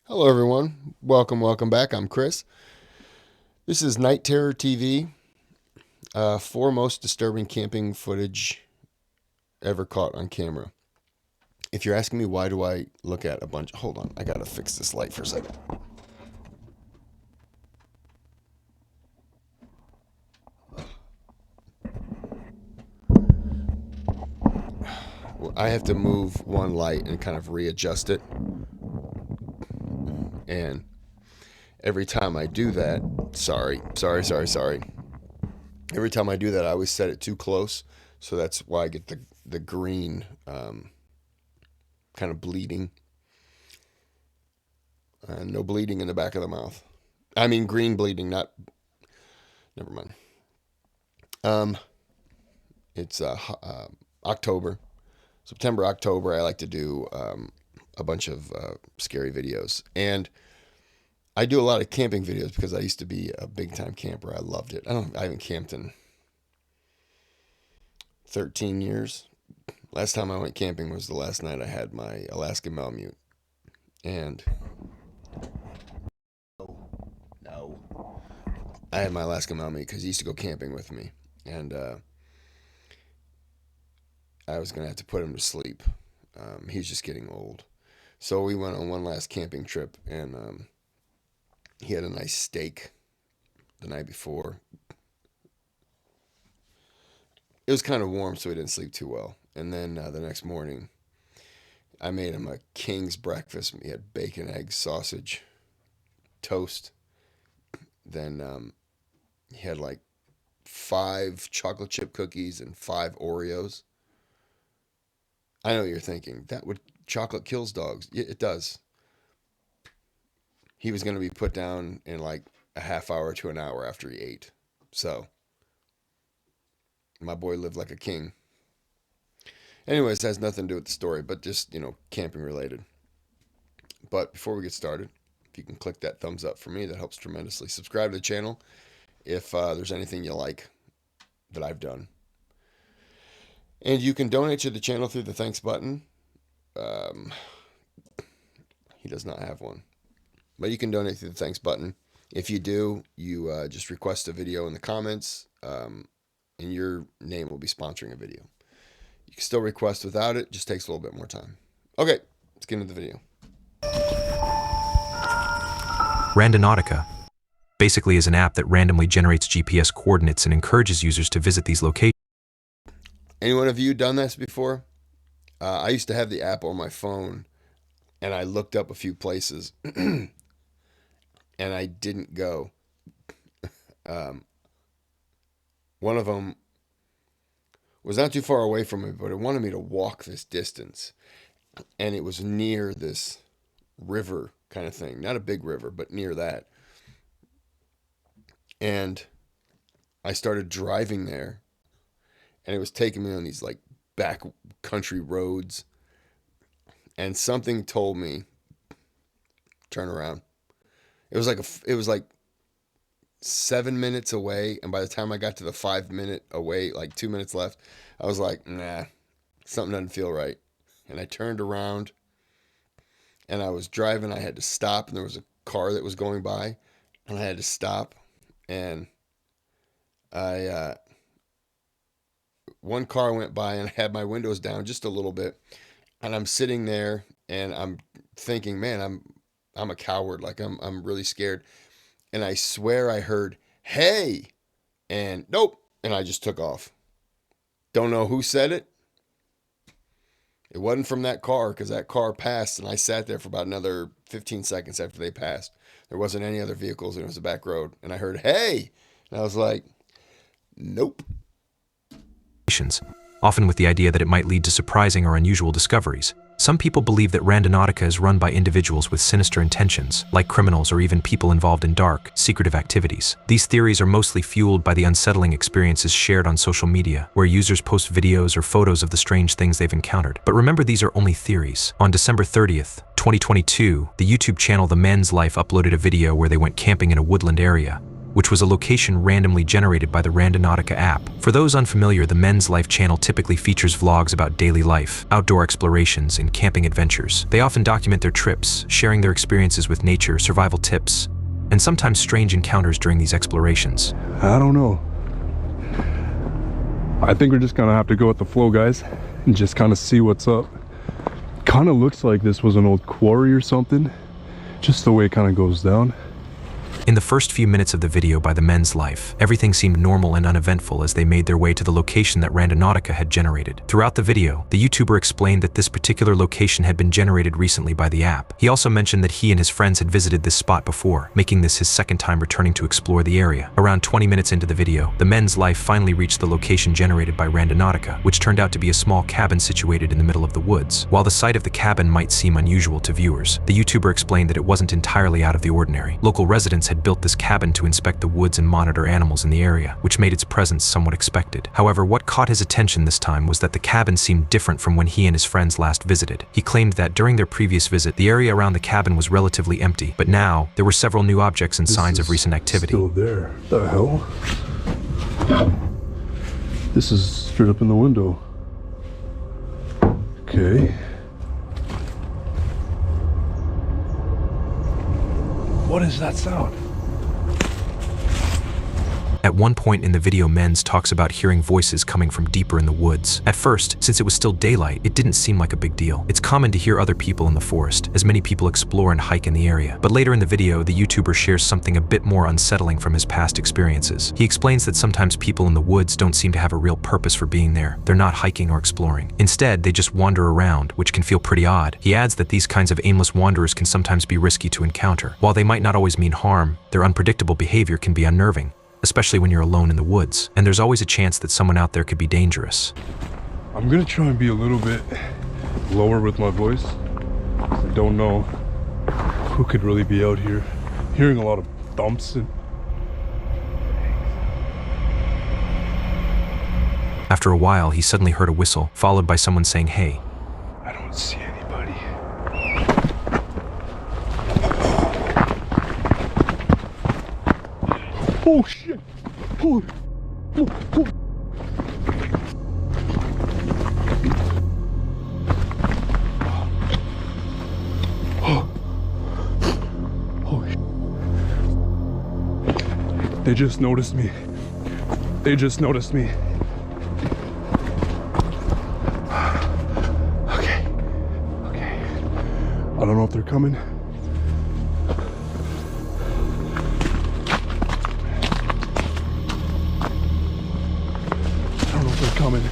Hello, everyone. Welcome back. I'm Kris. This is Night Terror TV. Four most disturbing camping footage ever caught on camera. If you're asking me why do I look at a bunch, hold on, I gotta fix this light for a second. Well, I have to move one light and kind of readjust it, and every time I do that, sorry. Every time I do that, I always set it too close, so that's why I get the green kind of bleeding. No bleeding in the back of the mouth. I mean green bleeding, not. Never mind. Um, it's October, September, October. I like to do a bunch of scary videos, and I do a lot of camping videos because I used to be a big time camper. I loved it. I haven't camped in 13 years. Last time I went camping was the last night I had my Alaskan Malamute, and no, I had my Alaskan Malamute because he used to go camping with me, and I was gonna have to put him to sleep. He's just getting old. So we went on one last camping trip, and he had a nice steak the night before. It was kind of warm, so he didn't sleep too well. And then the next morning, I made him a king's breakfast. He had bacon, eggs, sausage, toast. Then he had like five chocolate chip cookies and five Oreos. I know what you're thinking. That would chocolate kills dogs. Yeah, it does. He was going to be put down in like a half hour to an hour after he ate. So my boy lived like a king. Anyways, has nothing to do with the story, but just, camping related. But before we get started, if you can click that thumbs up for me, that helps tremendously. Subscribe to the channel if there's anything you like that I've done. And you can donate to the channel through the thanks button. Um, he does not have one. But you can donate through the thanks button. If you do, you just request a video in the comments, and your name will be sponsoring a video. You can still request without it, just takes a little bit more time. Okay, let's get into the video. Randonautica basically is an app that randomly generates GPS coordinates and encourages users to visit these locations. Anyone of you done this before? I used to have the app on my phone, and I looked up a few places, and I didn't go. One of them was not too far away from me, but it wanted me to walk this distance, and it was near this river kind of thing. Not a big river, but near that. And I started driving there, and it was taking me on these like back country roads, and something told me turn around. It was like 7 minutes away, and by the time I got to the 5 minute away, like 2 minutes left, I was like, nah, something doesn't feel right. And I turned around, and I was driving. I had to stop, and there was a car that was going by, and I had to stop, and I one car went by, and I had my windows down just a little bit, and I'm sitting there, and I'm thinking, man, I'm a coward. Like I'm really scared. And I swear I heard, "Hey," and nope, and I just took off. Don't know who said it. It wasn't from that car because that car passed, and I sat there for about another 15 seconds after they passed. There wasn't any other vehicles, and it was a back road. And I heard, "Hey," and I was like, "Nope." Often with the idea that it might lead to surprising or unusual discoveries. Some people believe that Randonautica is run by individuals with sinister intentions, like criminals or even people involved in dark, secretive activities. These theories are mostly fueled by the unsettling experiences shared on social media, where users post videos or photos of the strange things they've encountered. But remember, these are only theories. On December 30th, 2022, the YouTube channel The Men's Life uploaded a video where they went camping in a woodland area, which was a location randomly generated by the Randonautica app. For those unfamiliar, the Men's Life channel typically features vlogs about daily life, outdoor explorations, and camping adventures. They often document their trips, sharing their experiences with nature, survival tips, and sometimes strange encounters during these explorations. I don't know. I think we're just gonna have to go with the flow, guys, and just kind of see what's up. Kind of looks like this was an old quarry or something, just the way it kind of goes down. In the first few minutes of the video by the Men's Life, everything seemed normal and uneventful as they made their way to the location that Randonautica had generated. Throughout the video, the YouTuber explained that this particular location had been generated recently by the app. He also mentioned that he and his friends had visited this spot before, making this his second time returning to explore the area. Around 20 minutes into the video, the Men's Life finally reached the location generated by Randonautica, which turned out to be a small cabin situated in the middle of the woods. While the sight of the cabin might seem unusual to viewers, the YouTuber explained that it wasn't entirely out of the ordinary. Local residents had built this cabin to inspect the woods and monitor animals in the area, which made its presence somewhat expected. However, what caught his attention this time was that the cabin seemed different from when he and his friends last visited. He claimed that during their previous visit, the area around the cabin was relatively empty, but now there were several new objects and signs of recent activity. Still there. The hell? This is straight up in the window. Okay. What is that sound? At one point in the video, Men's talks about hearing voices coming from deeper in the woods. At first, since it was still daylight, it didn't seem like a big deal. It's common to hear other people in the forest, as many people explore and hike in the area. But later in the video, the YouTuber shares something a bit more unsettling from his past experiences. He explains that sometimes people in the woods don't seem to have a real purpose for being there. They're not hiking or exploring. Instead, they just wander around, which can feel pretty odd. He adds that these kinds of aimless wanderers can sometimes be risky to encounter. While they might not always mean harm, their unpredictable behavior can be unnerving, especially when you're alone in the woods, and there's always a chance that someone out there could be dangerous. I'm gonna try and be a little bit lower with my voice. I don't know who could really be out here. Hearing a lot of thumps and... After a while, he suddenly heard a whistle, followed by someone saying, "Hey." I don't see anybody. Oh shit! Oh. Oh. Oh. Oh. Oh. They just noticed me. They just noticed me. Okay. Okay. I don't know if they're coming. Coming.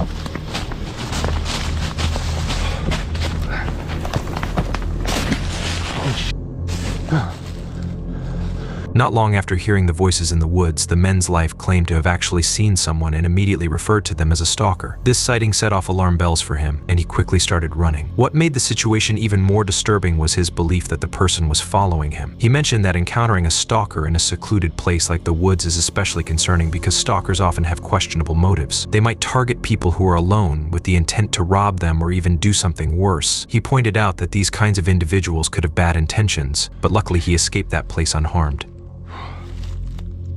Not long after hearing the voices in the woods, the Men's Life claimed to have actually seen someone and immediately referred to them as a stalker. This sighting set off alarm bells for him, and he quickly started running. What made the situation even more disturbing was his belief that the person was following him. He mentioned that encountering a stalker in a secluded place like the woods is especially concerning because stalkers often have questionable motives. They might target people who are alone with the intent to rob them or even do something worse. He pointed out that these kinds of individuals could have bad intentions, but luckily he escaped that place unharmed.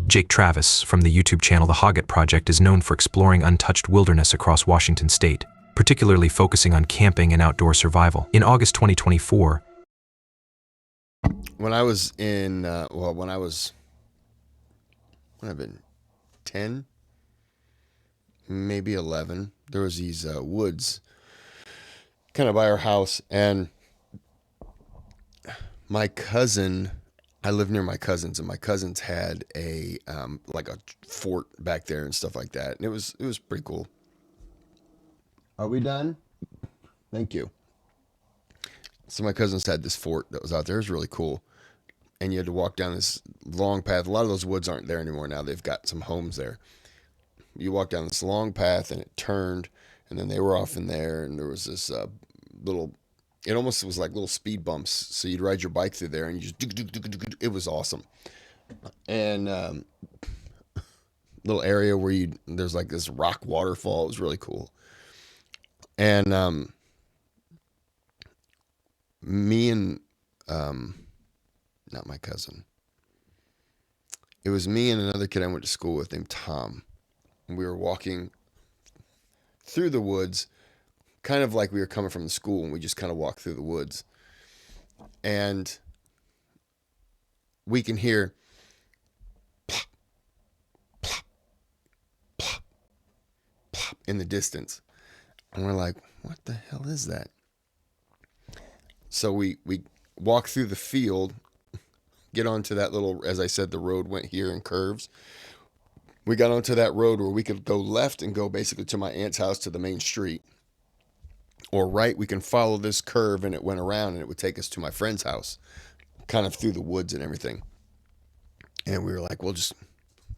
Jake Travis, from the YouTube channel The Hoggett Project, is known for exploring untouched wilderness across Washington state, particularly focusing on camping and outdoor survival. In August 2024, when I was in, when I've been 10, maybe 11, there was these woods kind of by our house, and my cousin, I lived near my cousins, and my cousins had a like a fort back there and stuff like that, and it was pretty cool. Are we done? Thank you. So my cousins had this fort that was out there. It was really cool, and you had to walk down this long path. A lot of those woods aren't there anymore now. They've got some homes there. You walk down this long path, and it turned, and then they were off in there, and there was this little. It almost was like little speed bumps. So you'd ride your bike through there, and you just. It was awesome, and little area where there's like this rock waterfall. It was really cool, and me and not my cousin. It was me and another kid I went to school with named Tom. And we were walking through the woods, kind of like we were coming from the school, and we just kind of walked through the woods. And we can hear plop, plop, plop, plop in the distance. And we're like, what the hell is that? So we walk through the field, get onto that little, as I said, the road went here in curves. We got onto that road where we could go left and go basically to my aunt's house to the main street. Or right, we can follow this curve, and it went around and it would take us to my friend's house, kind of through the woods and everything. And we were like, we'll just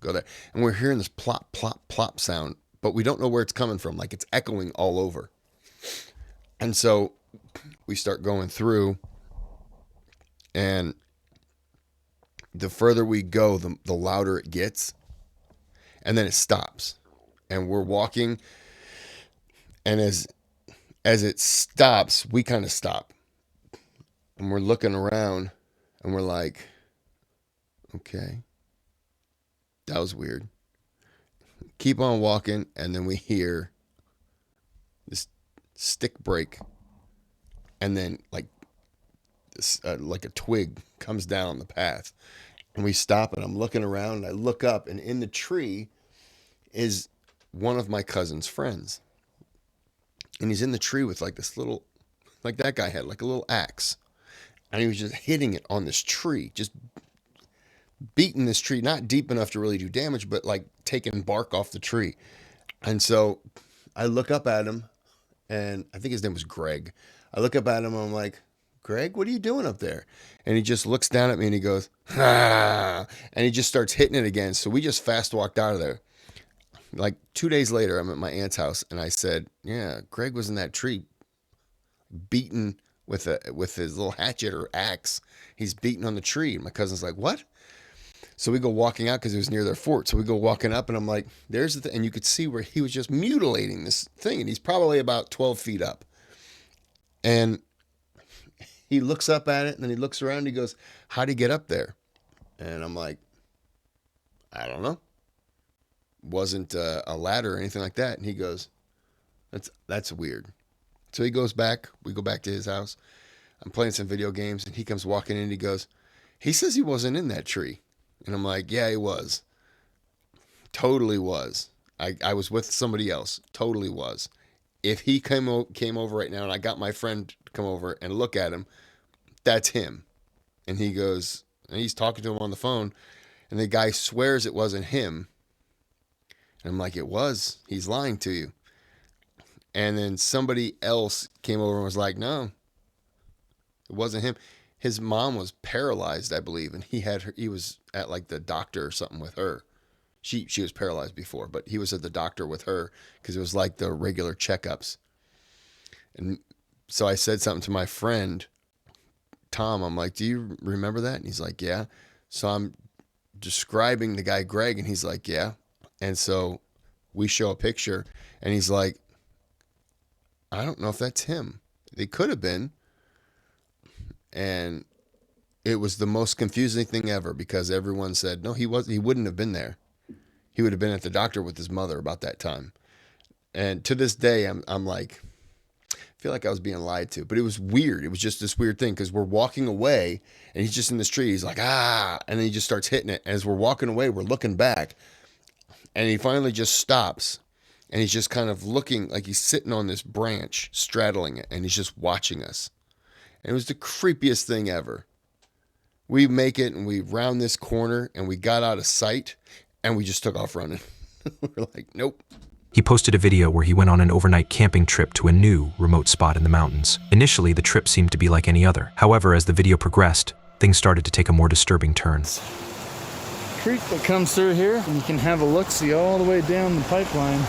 go there. And we're hearing this plop, plop, plop sound, but we don't know where it's coming from. Like it's echoing all over. And so we start going through, and the further we go, the louder it gets. And then it stops. And we're walking, and as it stops, we kind of stop. And we're looking around, and we're like, okay, that was weird. Keep on walking, and then we hear this stick break, and then like a twig comes down the path, and we stop, and I'm looking around, and I look up, and in the tree is one of my cousin's friends, and he's in the tree with like this little, like that guy had like a little axe, and he was just hitting it on this tree, just beating this tree, not deep enough to really do damage, but like taking bark off the tree. And so I look up at him, and I think his name was Greg. I look up at him, and I'm like, Greg, what are you doing up there? And he just looks down at me, and he goes, ah, and he just starts hitting it again. So we just fast walked out of there. Like 2 days later, I'm at my aunt's house, and I said, yeah, Greg was in that tree beating with his little hatchet or axe. He's beating on the tree. And my cousin's like, what? So we go walking out because it was near their fort. So we go walking up, and I'm like, there's the thing. And you could see where he was just mutilating this thing. And he's probably about 12 feet up. And he looks up at it, and then he looks around, and he goes, how'd he get up there? And I'm like, I don't know. Wasn't a ladder or anything like that. And he goes, that's weird. So he goes back. We go back to his house. I'm playing some video games, and he comes walking in, and he goes, he says he wasn't in that tree. And I'm like, yeah, he was. Totally was. I was with somebody else. Totally was. If he came over right now, and I got my friend to come over and look at him, that's him. And he goes, and he's talking to him on the phone, and the guy swears it wasn't him. And I'm like, it was. He's lying to you. And then somebody else came over and was like, no, it wasn't him. His mom was paralyzed, I believe, and he was at like the doctor or something with her. She was paralyzed before, but he was at the doctor with her because it was like the regular checkups. And so I said something to my friend, Tom. I'm like, do you remember that? And he's like, yeah. So I'm describing the guy, Greg, and he's like, yeah. And so we show a picture, and he's like, I don't know if that's him. It could have been. And it was the most confusing thing ever because everyone said, no, he wouldn't have been there. He would have been at the doctor with his mother about that time. And to this day, I'm like, I feel like I was being lied to, but it was weird. It was just this weird thing because we're walking away, and he's just in this tree. He's like, ah, and then he just starts hitting it. As we're walking away, we're looking back, and he finally just stops, and he's just kind of looking like he's sitting on this branch, straddling it, and he's just watching us. And it was the creepiest thing ever. We make it, and we round this corner, and we got out of sight, and we just took off running. We're like, nope. He posted a video where he went on an overnight camping trip to a new, remote spot in the mountains. Initially, the trip seemed to be like any other. However, as the video progressed, things started to take a more disturbing turn. Creek that comes through here, and you can have a look-see all the way down the pipeline.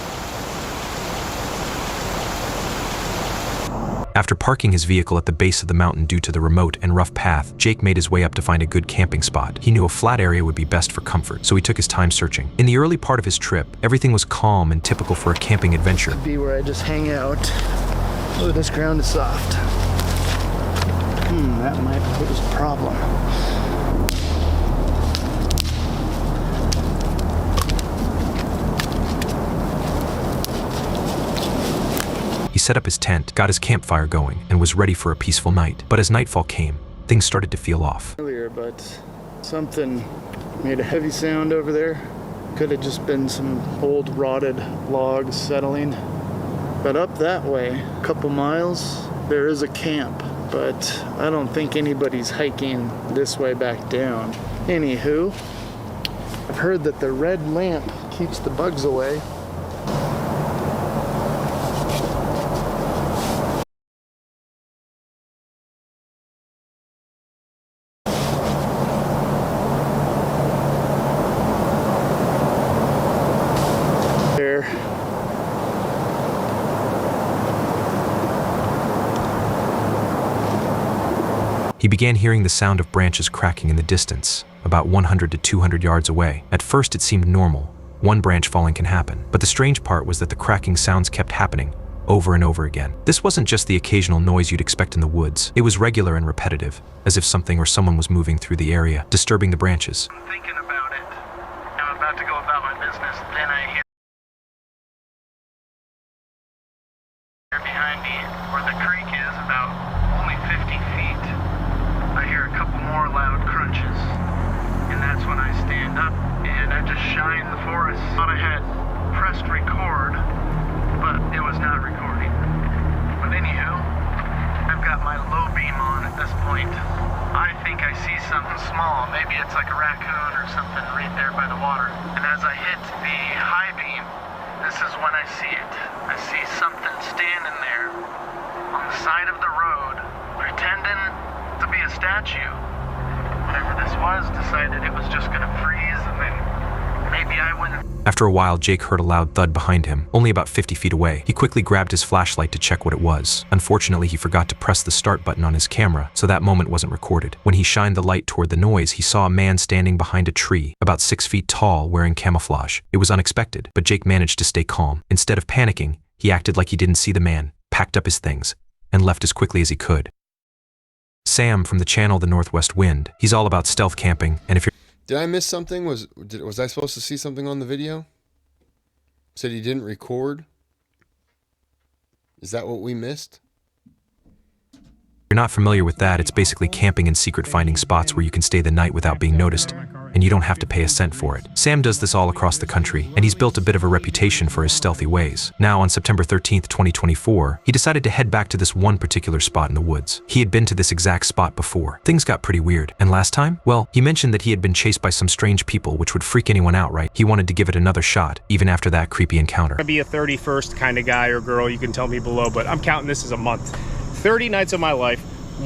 After parking his vehicle at the base of the mountain due to the remote and rough path, Jake made his way up to find a good camping spot. He knew a flat area would be best for comfort, so he took his time searching. In the early part of his trip, everything was calm and typical for a camping adventure. This would be where I just hang out. Oh, this ground is soft. That might pose a problem. He set up his tent, got his campfire going, and was ready for a peaceful night. But as nightfall came, things started to feel off. Earlier, but something made a heavy sound over there. Could have just been some old rotted logs settling. But up that way, a couple miles, there is a camp, but I don't think anybody's hiking this way back down. Anywho, I've heard that the red lamp keeps the bugs away. He began hearing the sound of branches cracking in the distance, about 100 to 200 yards away. At first it seemed normal. One branch falling can happen. But the strange part was that the cracking sounds kept happening, over and over again. This wasn't just the occasional noise you'd expect in the woods. It was regular and repetitive, as if something or someone was moving through the area, disturbing the branches. I'm thinking about it. I'm about to go about my business. Then I hear behind me where the creek is, about only 50 feet. I hear a couple more loud crunches. And that's when I stand up and I just shine the forest. Thought I had pressed record, but it was not recording. But anywho, I've got my low beam on at this point. I think I see something small. Maybe it's like a raccoon or something right there by the water. And as I hit the high beam, this is when I see it. I see something standing there on the side of the road, pretending to be a statue. Whatever this was, decided it was just gonna freeze, and then maybe I wouldn't. After a while, Jake heard a loud thud behind him, only about 50 feet away. He quickly grabbed his flashlight to check what it was. Unfortunately, he forgot to press the start button on his camera, so that moment wasn't recorded. When he shined the light toward the noise, he saw a man standing behind a tree, about 6 feet tall, wearing camouflage. It was unexpected, but Jake managed to stay calm. Instead of panicking, he acted like he didn't see the man, packed up his things, and left as quickly as he could. Sam from the channel The Northwest Wind. He's all about stealth camping, and if you're... Did I miss something? Was I supposed to see something on the video? Said he didn't record? Is that what we missed? you're not familiar with that, it's basically camping in secret finding spots where you can stay the night without being noticed, and you don't have to pay a cent for it. Sam does this all across the country, and he's built a bit of a reputation for his stealthy ways. Now, on September 13th, 2024, he decided to head back to this one particular spot in the woods. He had been to this exact spot before. Things got pretty weird. And last time? Well, he mentioned that he had been chased by some strange people, which would freak anyone out, right? He wanted to give it another shot, even after that creepy encounter. I'd be a 31st kind of guy or girl, you can tell me below, but I'm counting this as a month. 30 nights of my life,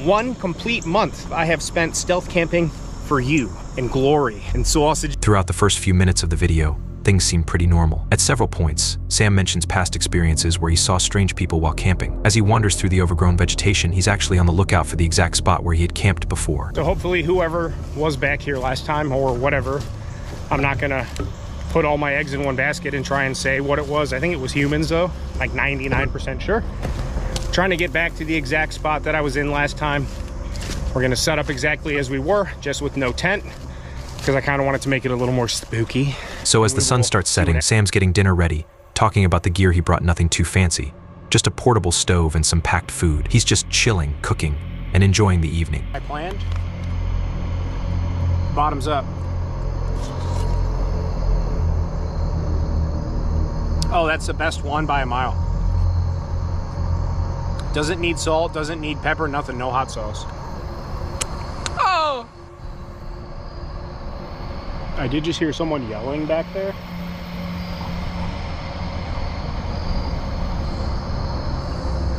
1 complete month I have spent stealth camping for you in glory and sausage. Throughout the first few minutes of the video, things seem pretty normal. At several points, Sam mentions past experiences where he saw strange people while camping. As he wanders through the overgrown vegetation, he's actually on the lookout for the exact spot where he had camped before. So hopefully whoever was back here last time or whatever, I'm not gonna put all my eggs in one basket and try and say what it was. I think it was humans though, like 99% sure. Trying to get back to the exact spot that I was in last time. We're gonna set up exactly as we were, just with no tent, because I kind of wanted to make it a little more spooky. So as the sun starts setting, Sam's getting dinner ready, talking about the gear he brought, nothing too fancy. Just a portable stove and some packed food. He's just chilling, cooking, and enjoying the evening. I planned. Bottoms up. Oh, that's the best one by a mile. Doesn't need salt, doesn't need pepper, nothing, no hot sauce. Oh! I did just hear someone yelling back there.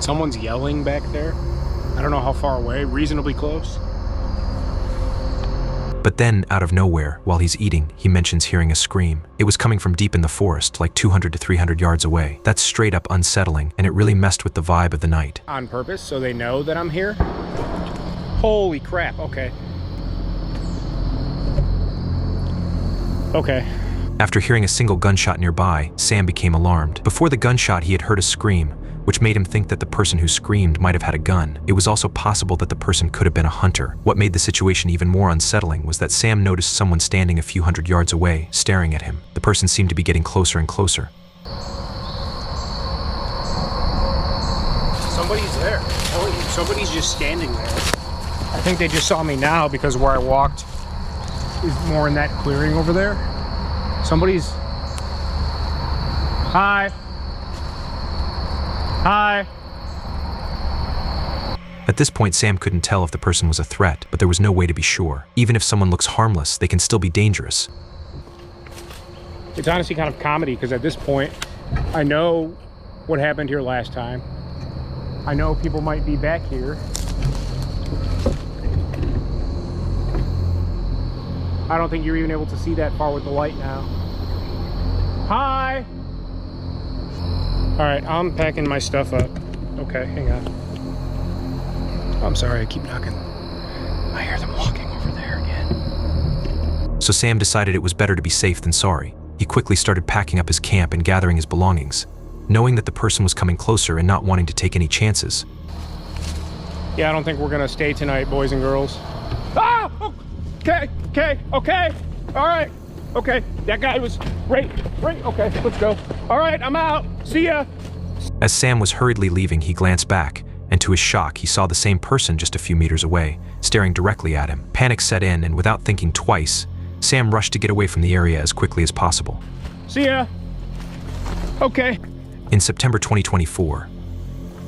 Someone's yelling back there. I don't know how far away, reasonably close. But then, out of nowhere, while he's eating, he mentions hearing a scream. It was coming from deep in the forest, like 200 to 300 yards away. That's straight up unsettling, and it really messed with the vibe of the night. On purpose, so they know that I'm here? Holy crap, okay. Okay. After hearing a single gunshot nearby, Sam became alarmed. Before the gunshot, he had heard a scream, which made him think that the person who screamed might have had a gun. It was also possible that the person could have been a hunter. What made the situation even more unsettling was that Sam noticed someone standing a few hundred yards away, staring at him. The person seemed to be getting closer and closer. Somebody's there. Somebody's just standing there. I think they just saw me now because where I walked is more in that clearing over there. Somebody's... Hi. Hi. At this point, Sam couldn't tell if the person was a threat, but there was no way to be sure. Even if someone looks harmless, they can still be dangerous. It's honestly kind of comedy because at this point, I know what happened here last time. I know people might be back here. I don't think you're even able to see that far with the light now. Hi! All right, I'm packing my stuff up. Okay, hang on. I'm sorry, I keep knocking. I hear them walking over there again. So Sam decided it was better to be safe than sorry. He quickly started packing up his camp and gathering his belongings, knowing that the person was coming closer and not wanting to take any chances. Yeah, I don't think we're gonna stay tonight, boys and girls. Ah! Okay, all right, okay. That guy was right, okay, let's go. All right, I'm out, see ya. As Sam was hurriedly leaving, he glanced back, and to his shock, he saw the same person just a few meters away, staring directly at him. Panic set in, and without thinking twice, Sam rushed to get away from the area as quickly as possible. See ya. Okay. In September 2024,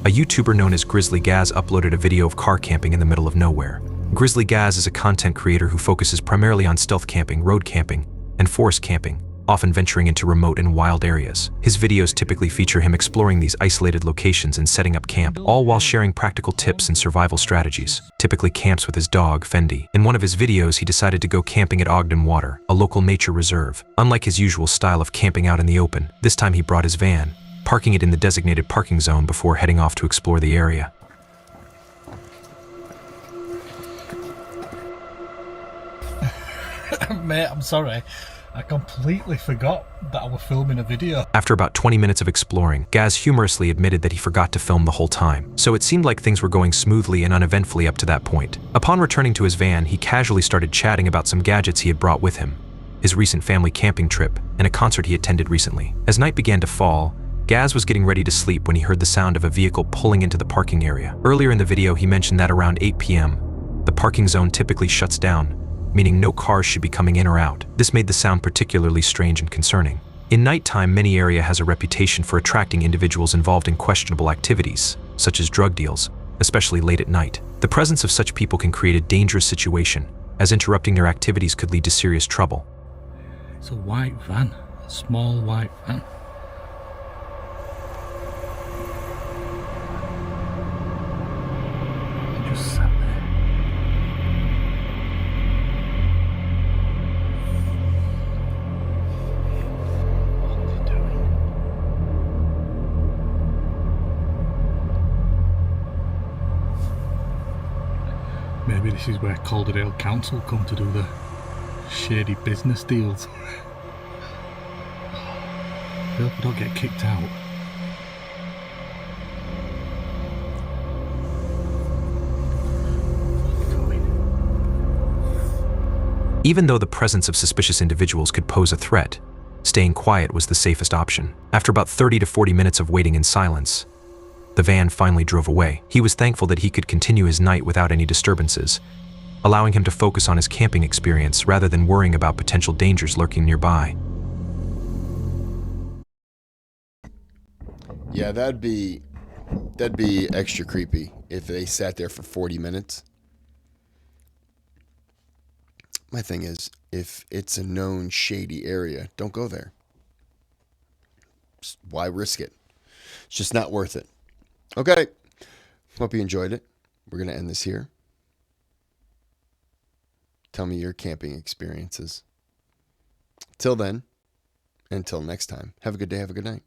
a YouTuber known as Grizzly Gaz uploaded a video of car camping in the middle of nowhere. Grizzly Gaz is a content creator who focuses primarily on stealth camping, road camping, and forest camping, often venturing into remote and wild areas. His videos typically feature him exploring these isolated locations and setting up camp, all while sharing practical tips and survival strategies. Typically camps with his dog, Fendi. In one of his videos, he decided to go camping at Ogden Water, a local nature reserve. Unlike his usual style of camping out in the open, this time he brought his van, parking it in the designated parking zone before heading off to explore the area. Mate, I'm sorry. I completely forgot that I was filming a video. After about 20 minutes of exploring, Gaz humorously admitted that he forgot to film the whole time, so it seemed like things were going smoothly and uneventfully up to that point. Upon returning to his van, he casually started chatting about some gadgets he had brought with him, his recent family camping trip, and a concert he attended recently. As night began to fall, Gaz was getting ready to sleep when he heard the sound of a vehicle pulling into the parking area. Earlier in the video, he mentioned that around 8 p.m., the parking zone typically shuts down, meaning no cars should be coming in or out. This made the sound particularly strange and concerning. In nighttime, many area has a reputation for attracting individuals involved in questionable activities, such as drug deals, especially late at night. The presence of such people can create a dangerous situation, as interrupting their activities could lead to serious trouble. It's a white van, a small white van. They just sat there. Maybe this is where Calderdale Council come to do the shady business deals. I hope I don't get kicked out. Even though the presence of suspicious individuals could pose a threat, staying quiet was the safest option. After about 30 to 40 minutes of waiting in silence, the van finally drove away. He was thankful that he could continue his night without any disturbances, allowing him to focus on his camping experience rather than worrying about potential dangers lurking nearby. Yeah, that'd be extra creepy if they sat there for 40 minutes. My thing is, if it's a known shady area, don't go there. Why risk it? It's just not worth it. Okay. Hope you enjoyed it. We're going to end this here. Tell me your camping experiences. Till then, until next time, have a good day, have a good night.